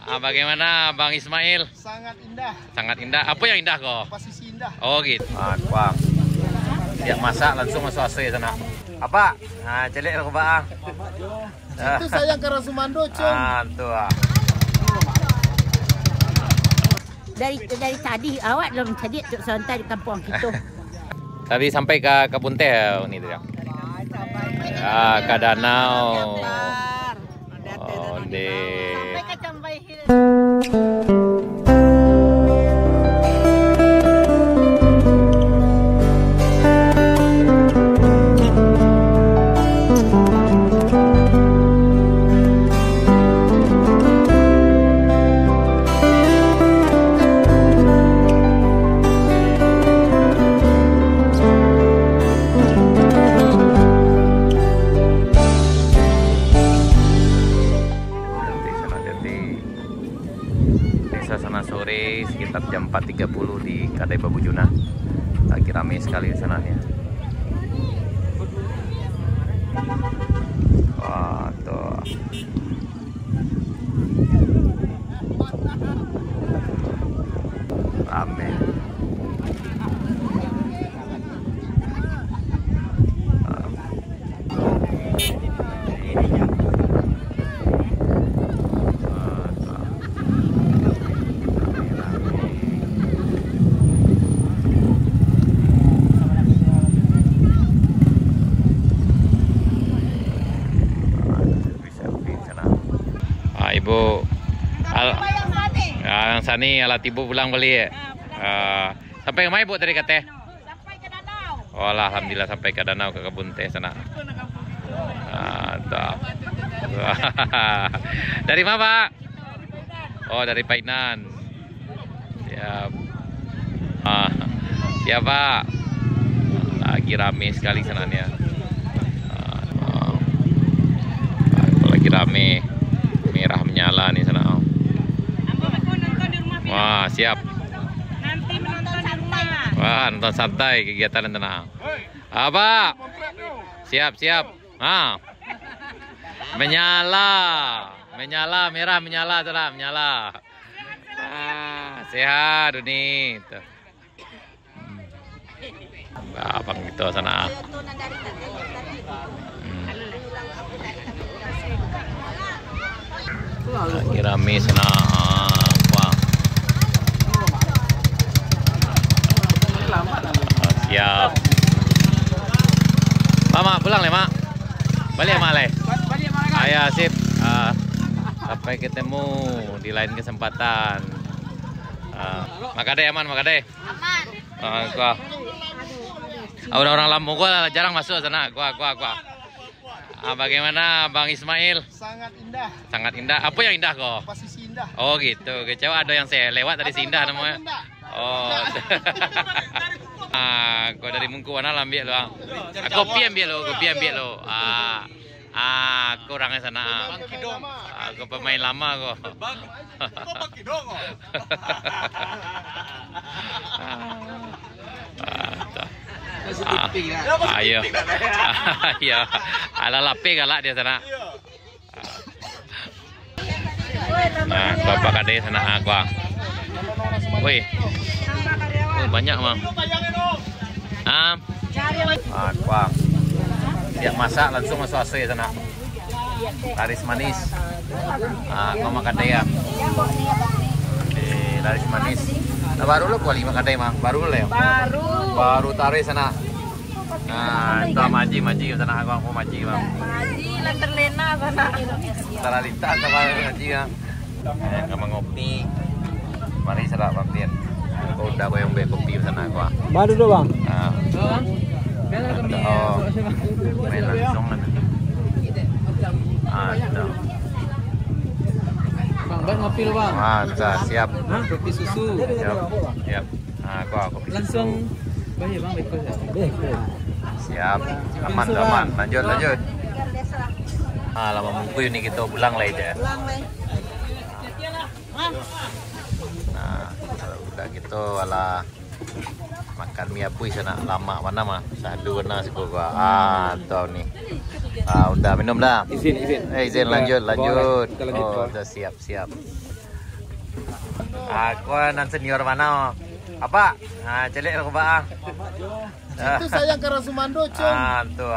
Bagaimana Bang Ismail? Sangat indah. Sangat indah. Apa yang indah kok? Posisi indah. Oh gitu. Wah. Siap masak langsung masuk AC sana. Apa? Nah, celik aku bang. Itu saya ke Rasumando, Cung. Tuh. Dari tadi awak belum jadi untuk santai di kampung kita. Tadi sampai ke kebun teh ini tuh ya. Ya, ke danau. Oh, Sampai ke Cambai Hill. Sana sore sekitar jam 4.30 di Kadai Babujuna. Lagi ramai sekali di sana ya. Wah, tuh. Ramai. Ibu yang Sani alat ibu pulang beli ya. Sampai ke mana ibu tadi kata? Sampai ke danau. Oh, alhamdulillah sampai ke danau ke kebun teh sana. Dari mana Pak? Oh, dari Painan. Siap. Siap Pak. Lagi rame sekali sananya. Lagi rame. Merah menyala nih sana. Wah, siap. Nanti menonton di rumah. Wah, nonton santai kegiatan tenang. Apa? Siap. Menyala. Merah menyala, tenang, menyala. Sehat ini. Tuh. Abang gitu sana. Lagi rame sana. Wah. Siap. Mama pulang le, Mak. Balik ya, Mak le. Ayah sip. Sampai ketemu di lain kesempatan. Makadai aman, Makadai. Aman. Gua. Orang Lampung gua jarang masuk sana. Gua. Bagaimana Bang Ismail? Sangat indah. Sangat indah. Apa yang indah kok? Posisi indah. Oh gitu. Kecewa ada yang saya lewat tadi si indah namanya. Oh. Kau dari Mungku mana ambil lo? Kopi ambil lo. Kurangnya sana. Bang Kidong. Kau pemain lama kok. Bang Kidong. Ayo. Ayo. Ala lape galak dia sana. Nah, Bapak Kade sana gua. Woi. Banyak, Bang. Gua. Siap masak langsung masuk AC sana. Laris manis. Gua makan deh ya. Laris manis. Nah, baru lo kuali makan deh, Mang. Baru lo ya? Baru tarik sana. Nah, itu maji sana aku maji, Bang. Maji lantar lena sana. Tara lita sama maji ya. Sama ngopi. Mari serap mampir. Kau udah yang beli kopi sana aku. Baru dong, Bang. Oh. Main langsung nanti. Ada. Bang, ngopi lo, Bang. Siap. Kopi susu. Siap. Aku kopi langsung. Banyak Bang, betul ya. Siap. Aman. Lanjut. Lama mungku ini kita pulang lah aja. Nah, kalau udah gitu ala makan mie apui sana lama mana mah sadu kena sih gua. Tahu nih. Udah minum dah. Izin. Izin lanjut. Oh, udah siap. Aku nan senior mana? Apa? Nah, celik aku bang. Itu saya ke Rasumando, Cung. Tuh.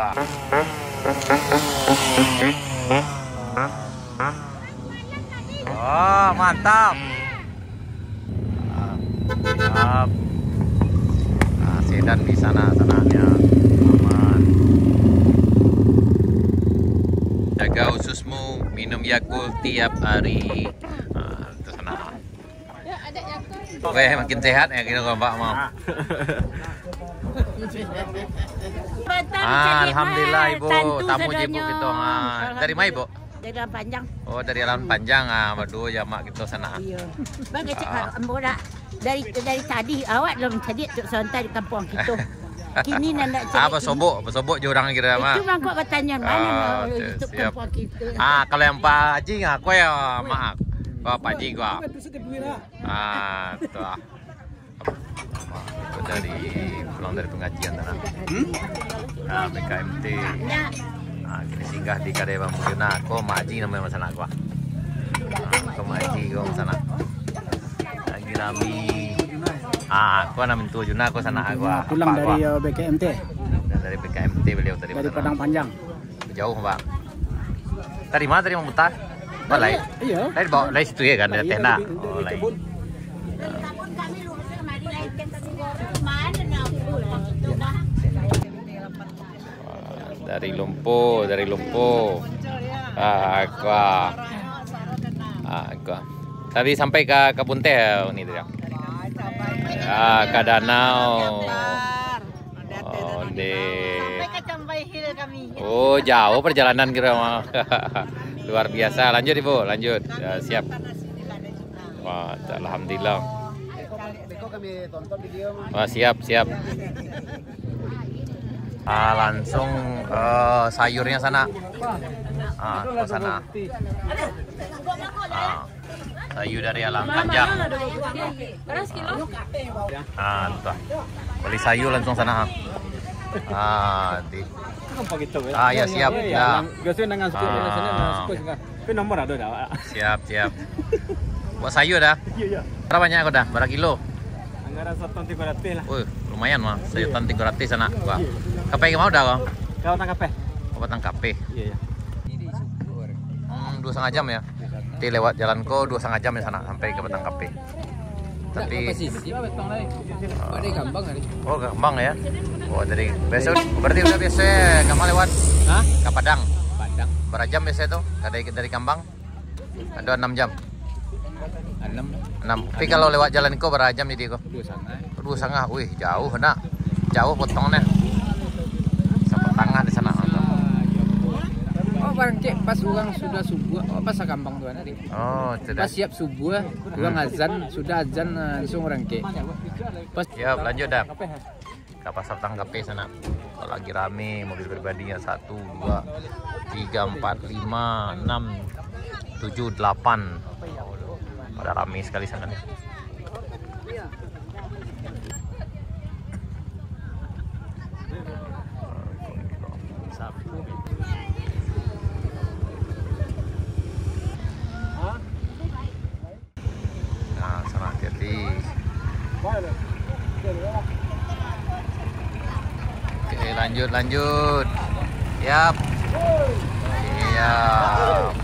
Oh, mantap. Siap. Nah, sedan di sana-sananya aman. Jaga ususmu, minum Yakult tiap hari. Nah, itu sana. Oke, makin sehat ya kita kalau Mbak mau. Alhamdulillah Ibu, tamu Ibu gitu. Dari mana Ibu? Dari Jalan Panjang. Oh, dari Jalan Panjang. Waduh, ya mak gitu sana. Iya. Bang kecik bola dari tadi awak belum jadi tuk sontai di kampung kita. Kini nak cari. Bersobok jurang kira mak. Itu bang kok bertanya mana untuk siap. kampung kita. Kalau yang Pak Haji aku ya maaf. Pak Haji gua. Tuh. Itu dari pulang dari pengajian tanah. Nah, BKMT. Nah, kini singgah di Kadai Bang Mujuna. Ko Maji namanya masana gua. Ko Maji gua masana. Lagi rami. Ko nama itu Juna ko sana gua. Pulang dari BKMT. Dari BKMT beliau tadi. Dari Padang Panjang. Jauh, Pak. Tadi mana tadi memutar? Balai. Iya. Dari bawa dari situ ya kan dari tenda. Oh, lain. Dari Lumpuh. Aqua. Tadi sampai ke Kebun Teh ini dia. Ke danau. Oh, jauh perjalanan kira mah. Luar biasa. Lanjut Ibu, lanjut. Ya, siap. Wah, alhamdulillah. Wah, siap. Langsung sayurnya sana. Ke sana. Sayur dari Jalan Panjang. Tuh. Beli sayur langsung sana. Ya siap. Ya. Siap. Buat sayur dah. Berapa banyak kau dah? Berapa kilo? Anggaran 1.300 lah. Lumayan mah. Sayur 300 sana. Wah. Kape mau dah kau? Kau tangkap eh? Batang kape. Iya. 2,5 jam ya. Nanti lewat jalan ko 2,5 jam ya sana sampai ke Batang Kape. Tapi oh gampang ya. Oh dari besok berarti udah biasa gampang lewat. Hah? Ke Padang. Padang. Berapa jam biasa tuh? Dari Kambang? Ada 6 jam. 6. Tapi kalau lewat jalan ko berapa jam jadi ko? 2,5. Wih, jauh nak. Jauh potongnya. Sampai tangan di sana. Oh, barangkali pas orang sudah subuh, pas Kambang tuan hari. Oh, Pas siap subuh, orang azan, sudah azan langsung orang ke. Pas siap, lanjut dah. Ke pasar Tangkape sana. Kalau lagi rame mobil pribadinya 1, 2, 3, 4, 5, 6, 7, 8. Pada rame sekali sana nih. Nah, sana hati-hati. Oke, lanjut. Siap. Iya,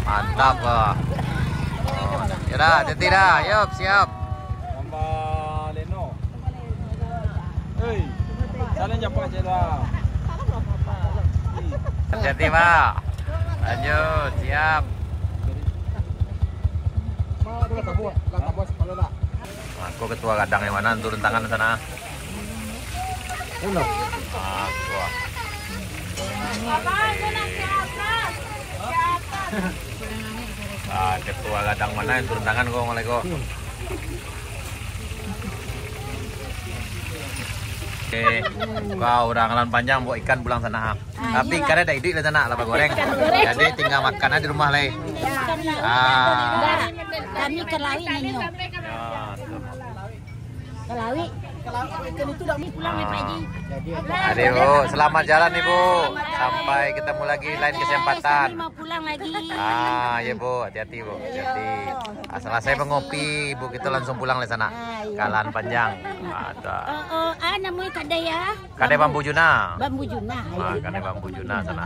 mantap kok. Ya dah, hati-hati dah. Yup, siap. Tambah Leno. Hei, saling jumpa aja dah. Hati-hati, Pak. Lanjut, siap. Aku ketua kadang yang mana turun tangan ke sana. Aku. Ketua kadang mana yang turun tangan kok mulai kok. Oke, wow, orang Jalan Panjang bawa ikan pulang sana. Tapi ikannya ada ide di sana, lapa goreng. Jadi tinggal makannya di rumah leh. Kami ke Lawi nyanyi. Ke Pulang nih Pak Haji. Adik Bu, selamat jalan Ibu. Sampai ketemu lagi lain kesempatan. Mau pulang lagi. Ya Bu, hati-hati Bu, hati-hati. Selesai mengopi, Ibu kita langsung pulang di sana. Kalan panjang. Ada. Namanya kadai ya. Kadai Bambu Juna. Bambu Juna. Kadai Bambu Juna sana.